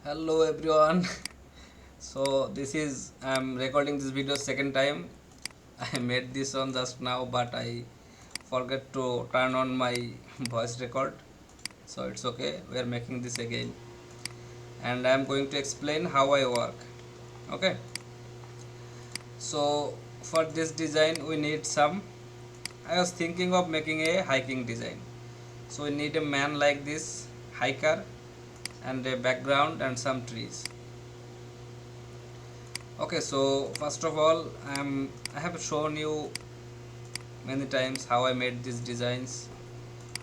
Hello everyone. So this is I'm recording this video second time. I made this one just now, but I forget to turn on my voice record. So it's okay. We are making this again, and I'm going to explain how I work. Okay. So for this design, we need some. I was thinking of making a hiking design. So we need a man like this, hiker, and a background and some trees. Okay, so first of all, I have shown you many times how I made these designs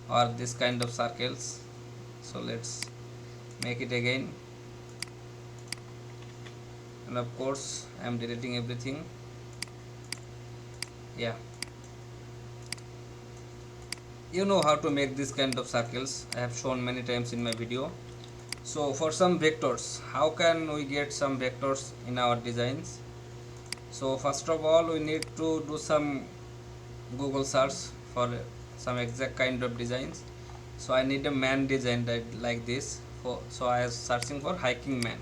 or this kind of circles. So let's make it again, and of course I am deleting everything. Yeah, you know how to make this kind of circles. I have shown many times in my video. So for some vectors, how can we get some vectors in our designs? So first of all, we need to do some Google search for some exact kind of designs. So I need a man design that like this. So I was searching for hiking man.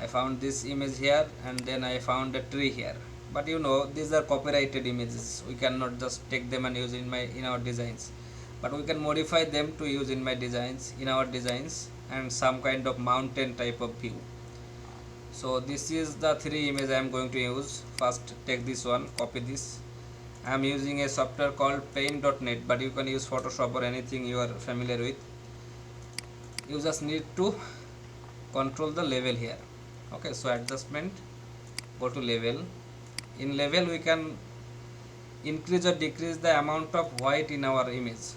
I found this image here, and then I found a tree here. But you know, these are copyrighted images. We cannot just take them and use in our designs. But we can modify them to use in our designs, and some kind of mountain type of view. So this is the three image I am going to use. First, take this one, copy this. I am using a software called paint.net, but you can use Photoshop or anything you are familiar with. You just need to control the level here. Okay, so adjustment, go to level. In level, we can increase or decrease the amount of white in our image.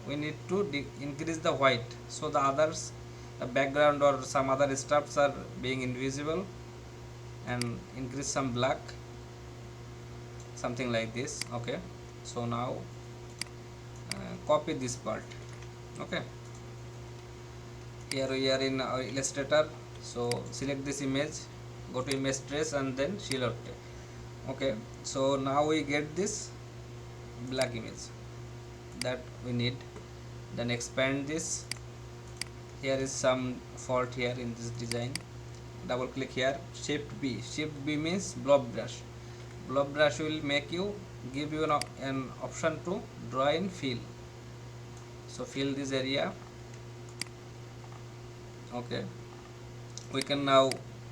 We need to increase the white, so the others, the background or some other stuffs are being invisible, and increase some black, something like this. Okay, so now copy this part. Okay, here we are in our Illustrator. So select this image, go to image trace, and then silhouette. Okay, so now we get this black image that we need. Then expand this. Here is some fault here in this design. Double click here, shift B means blob brush. Blob brush will make you give you an option to draw in fill. So fill this area. Okay, we can now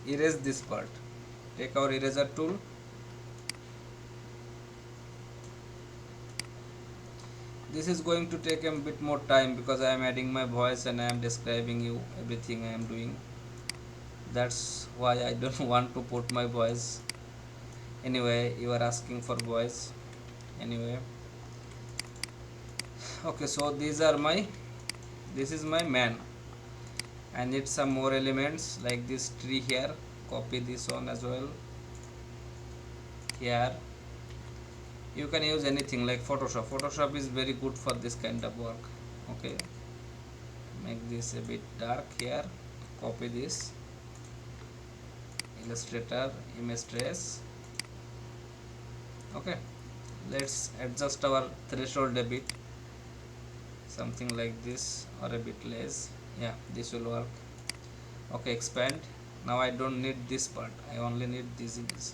erase this part. Take our eraser tool. This is going to take a bit more time because I am adding my voice and I am describing you everything I am doing. That's why I don't want to put my voice. Anyway, you are asking for voice. Anyway, okay, so this is my man. I need some more elements like this tree here. Copy this one as well. Here you can use anything like Photoshop is very good for this kind of work. Okay, make this a bit dark here. Copy this, Illustrator, image trace. Okay, let's adjust our threshold a bit, something like this or a bit less. Yeah, this will work. Okay, expand. Now I don't need this part, I only need this image.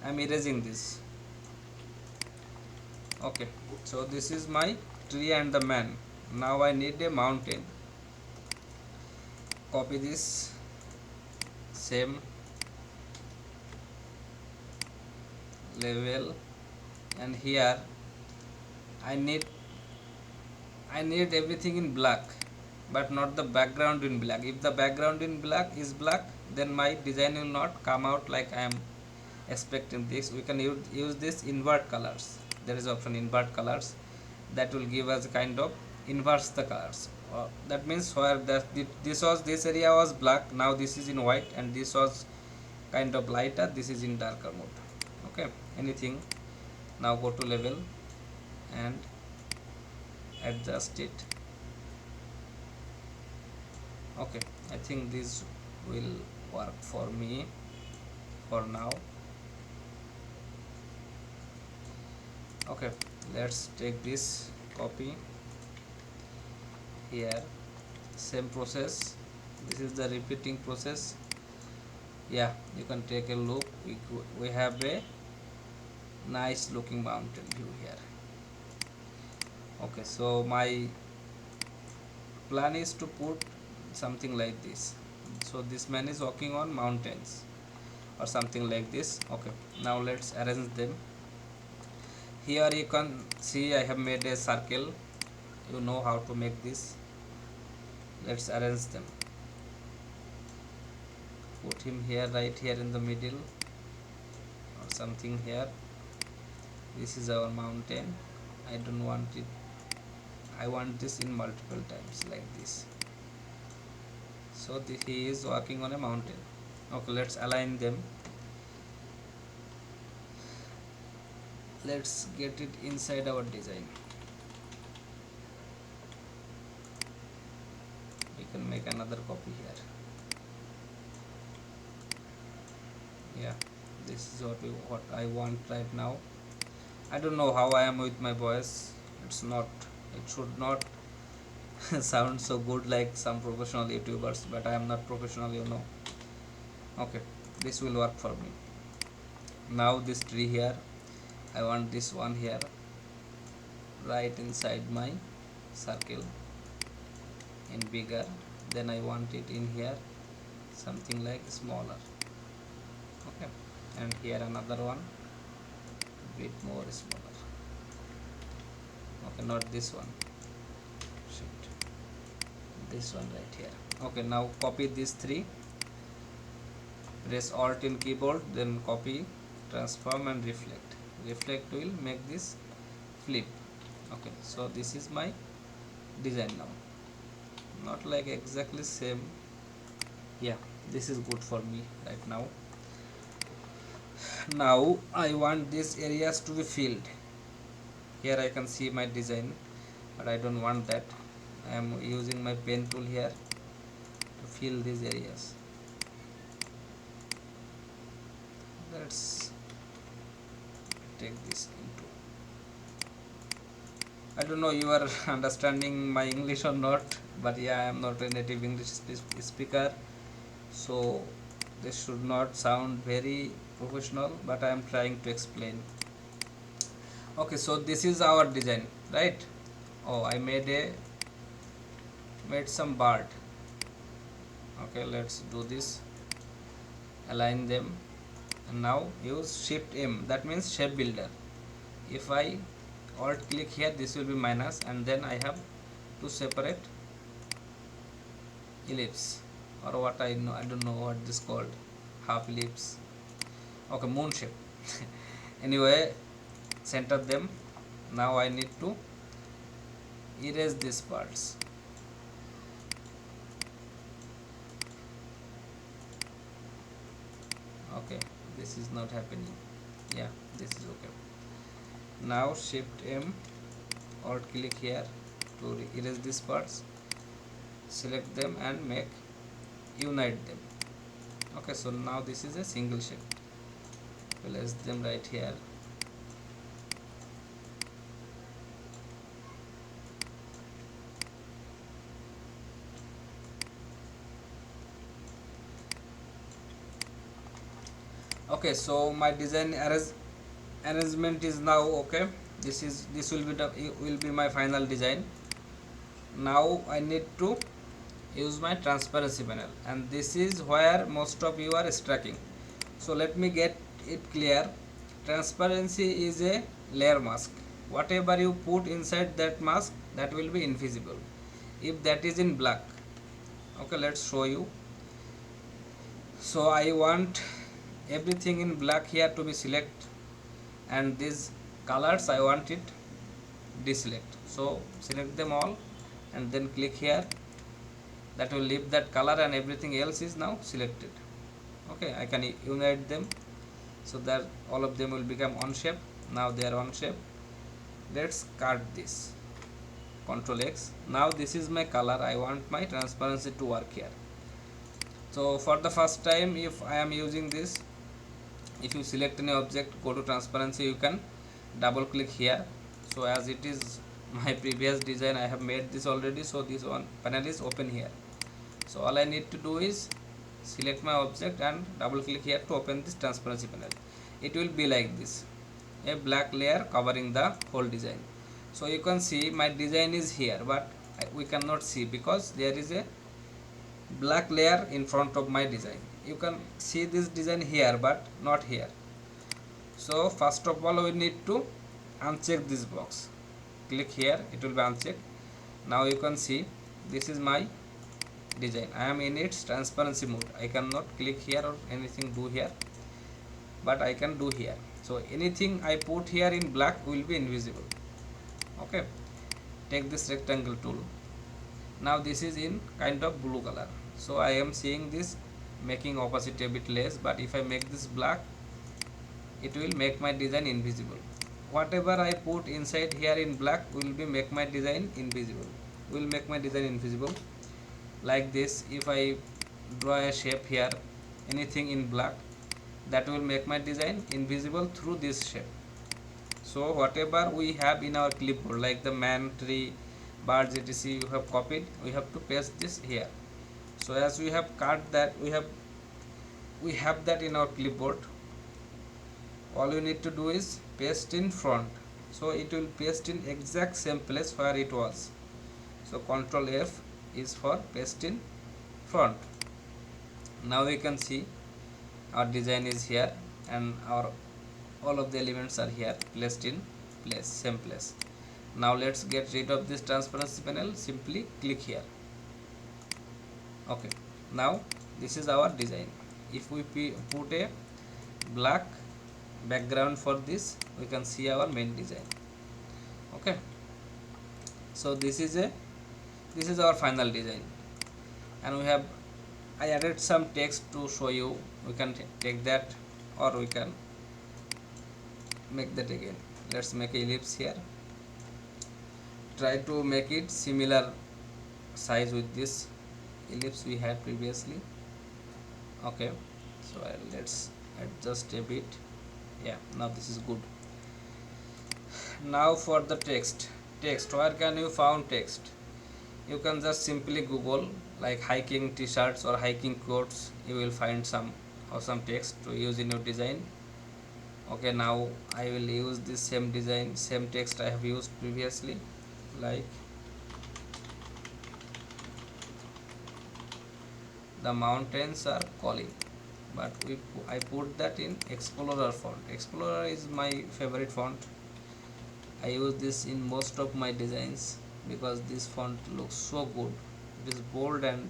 I'm erasing this. Okay, so this is my tree and the man. Now I need a mountain. Copy this, same level, and here I need everything in black, but not the background in black. If the background in black is black, then my design will not come out like I am expecting this. We can use this invert colors. There is option invert colors that will give us a kind of inverse the colors. That means where this area was black, now this is in white, and this was kind of lighter, this is in darker mode. Okay, anything. Now go to level and adjust it. Okay, I think this will work for me for now. Okay, let's take this, copy here, same process. This is the repeating process. Yeah, you can take a look. We have a nice looking mountain view here. Okay, so my plan is to put something like this. So this man is walking on mountains or something like this. Okay, now let's arrange them. Here you can see I have made a circle. You know how to make this. Let's arrange them. Put him here, right here in the middle or something here. This is our mountain. I don't want it. I want this in multiple times like this. So he is walking on a mountain. Okay, let's align them. Let's get it inside our design. We can make another copy here. Yeah, this is what I want right now. I don't know how I am with my voice. It should not sound so good like some professional YouTubers, but I am not professional, you know. Okay, this will work for me. Now this tree here, I want this one here right inside my circle in bigger. Then I want it in here something like smaller. Okay, and here another one bit more smaller. Okay, not this one. Shit. This one right here. Okay, now copy these three. Press Alt in keyboard, then copy, transform and reflect. Reflect will make this flip. Okay, so this is my design now. Not like exactly same. Yeah, this is good for me right now. Now I want these areas to be filled. Here I can see my design, but I don't want that. I am using my pen tool here to fill these areas. Let's take this into. I don't know you are understanding my English or not, but yeah, I am not a native English speaker, so this should not sound very professional, but I am trying to explain. Okay, so this is our design, right? Oh, I made some bird. Okay, let's do this. Align them, and now use Shift M. That means shape builder. If I Alt click here, this will be minus, and then I have to separate ellipse or what I don't know what this called, half ellipse. Okay, moon shape. Anyway, center them. Now I need to erase these parts. Okay, this is not happening. Yeah, this is okay. Now Shift M, Alt click here to erase these parts, select them and make unite them. Okay, so now this is a single shape. Place them right here. Okay, so my design arrangement is now okay. This will be my final design. Now I need to use my transparency panel, and this is where most of you are striking. So let me get it clear. Transparency is a layer mask. Whatever you put inside that mask, that will be invisible if that is in black. Okay, let's show you. So I want everything in black here to be select, and these colors I want it deselect. So select them all and then click here. That will leave that color, and everything else is now selected. Okay, I can unite them so that all of them will become on shape. Now they are on shape. Let's cut this. Ctrl X. Now this is my color. I want my transparency to work here. So for the first time, if I am using this, if you select any object, go to transparency, you can double click here. So as it is my previous design I have made this already, so this one panel is open here. So all I need to do is select my object and double click here to open this transparency panel. It will be like this, a black layer covering the whole design. So you can see my design is here, but we cannot see because there is a black layer in front of my design. You can see this design here but not here. So first of all we need to uncheck this box. Click here, it will be unchecked. Now you can see this is my design. I am in its transparency mode. I cannot click here or anything do here, but I can do here. So anything I put here in black will be invisible. Okay, take this rectangle tool. Now this is in kind of blue color, so I am seeing this making opacity a bit less, but if I make this black, it will make my design invisible. Whatever I put inside here in black will be make my design invisible, will make my design invisible. Like this, if I draw a shape here, anything in black, that will make my design invisible through this shape. So whatever we have in our clipboard, like the man, tree, birds, etc., you have copied, we have to paste this here. So as we have cut that, we have that in our clipboard. All you need to do is paste in front, so it will paste in exact same place where it was. So Ctrl F is for paste in front. Now we can see our design is here and our all of the elements are here placed in place, same place. Now let's get rid of this transparency panel. Simply click here. Okay, now this is our design. If we put a black background for this, we can see our main design. Okay, so this is our final design, and I added some text to show you. We can take that, or we can make that again. Let's make an ellipse here. Try to make it similar size with this ellipse we had previously. Okay, so let's adjust a bit. Yeah, now this is good. Now for the text, where can you found text? You can just simply Google like hiking t-shirts or hiking coats. You will find some awesome text to use in your design. Okay, now I will use this same design, same text I have used previously, like the mountains are calling, but I put that in Explorer font. Explorer is my favorite font. I use this in most of my designs because this font looks so good. It is bold and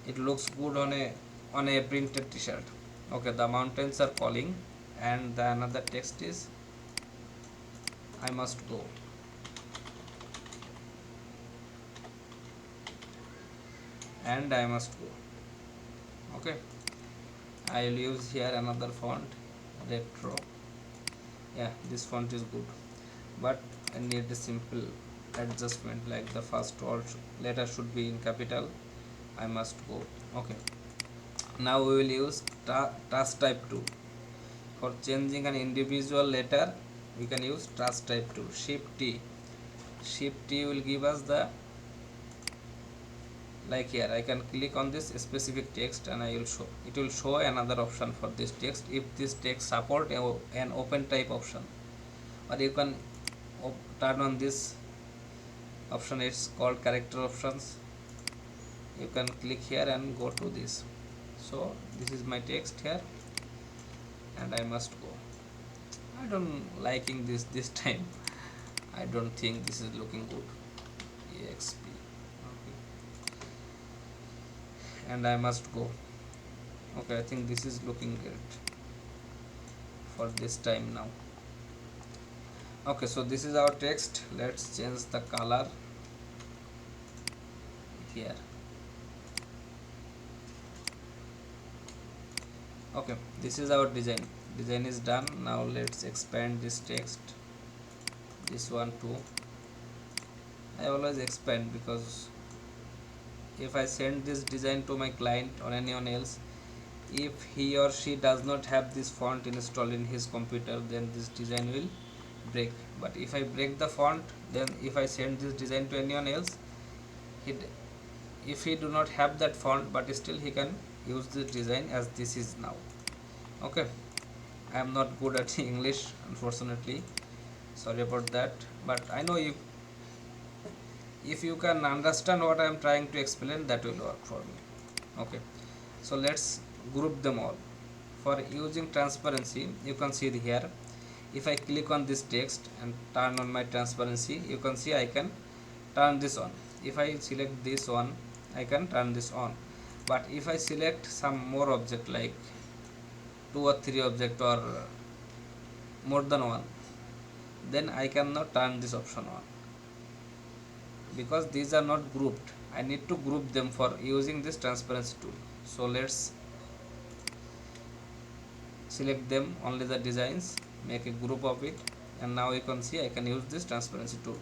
it looks good on a printed t-shirt. Okay, the mountains are calling, and the another text is I must go. And I must go. Okay, I will use here another font, retro. Yeah, this font is good, but I need a simple adjustment, like the first letter should be in capital. I must go. Okay, now we will use task type tool. For changing an individual letter, we can use task type tool. Shift T will give us the, like here I can click on this specific text and it will show another option for this text if this text support an open type option, or you can turn on this option. It's called character options. You can click here and go to this. So this is my text here, and I must go. I don't liking this time. I don't think this is looking good. EXP. Okay. And I must go. Okay, I think this is looking great for this time now. Okay, so this is our text. Let's change the color here. Okay, this is our design is done. Now let's expand this text, this one too. I always expand because if I send this design to my client or anyone else, if he or she does not have this font installed in his computer, then this design will break. But if I break the font, then if I send this design to anyone else, he if he do not have that font, but still he can use this design as this is now. Okay, I am not good at English, unfortunately, sorry about that, but I know if you can understand what I am trying to explain, that will work for me. Okay, so let's group them all. For using transparency, you can see here, if I click on this text and turn on my transparency, you can see I can turn this on. If I select this one, I can turn this on. But if I select some more object like 2 or 3 object or more than one, then I cannot turn this option on, because these are not grouped. I need to group them for using this transparency tool. So let's select them only the designs, make a group of it, and now you can see I can use this transparency tool.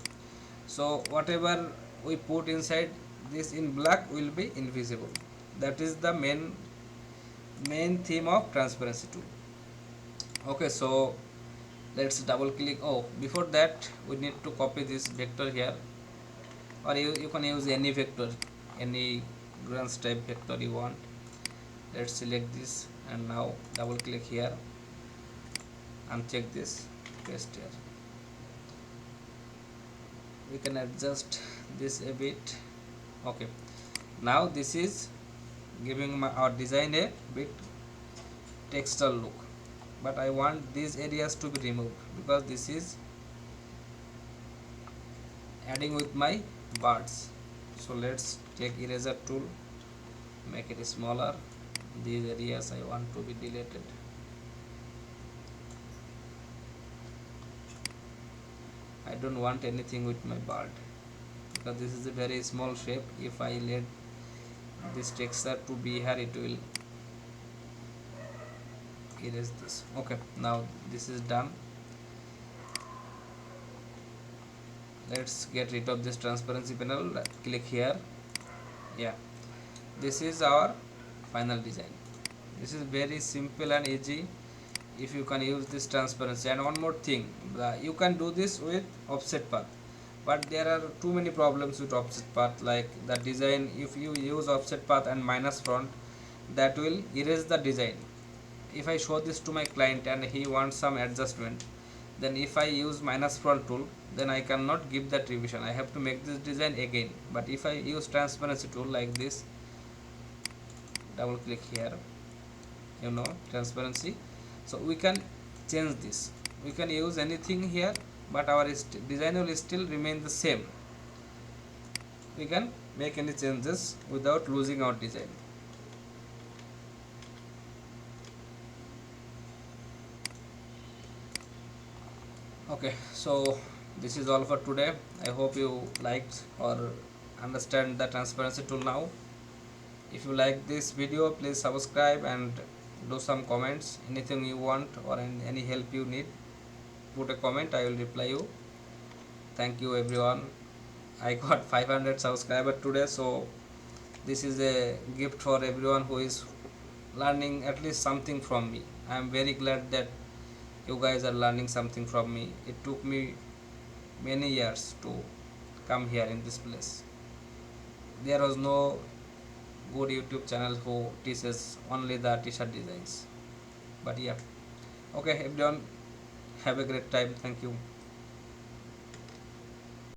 So whatever we put inside this in black will be invisible. That is the main theme of transparency tool. Okay, so let's double click. Oh, before that we need to copy this vector here, or you can use any vector, any grants type vector you want. Let's select this and now double click here, uncheck this, paste here. We can adjust this a bit. Okay, now this is giving our design a bit textual look, but I want these areas to be removed because this is adding with my birds. So let's take eraser tool, make it smaller. These areas I want to be deleted. I don't want anything with my bird because this is a very small shape. If I let this texture to be here, it will erase this. Okay, now this is done. Let's get rid of this transparency panel. Click here. Yeah, this is our final design. This is very simple and easy if you can use this transparency. And one more thing, you can do this with offset path, but there are too many problems with offset path, like the design. If you use offset path and minus font, that will erase the design. If I show this to my client and he wants some adjustment, then if I use minus font tool, then I cannot give that revision. I have to make this design again. But if I use transparency tool like this, double click here, transparency, so we can change this. We can use anything here, but our design will still remain the same. We can make any changes without losing our design. Okay, so this is all for today. I hope you liked or understand the transparency tool now. If you like this video, please subscribe and do some comments. Anything you want or any help you need, put a comment, I will reply you. Thank you everyone. I got 500 subscribers today, so this is a gift for everyone who is learning at least something from me. I am very glad that you guys are learning something from me. It took me many years to come here in this place. There was no good YouTube channel who teaches only the t-shirt designs. But yeah, okay everyone, have a great time. Thank you.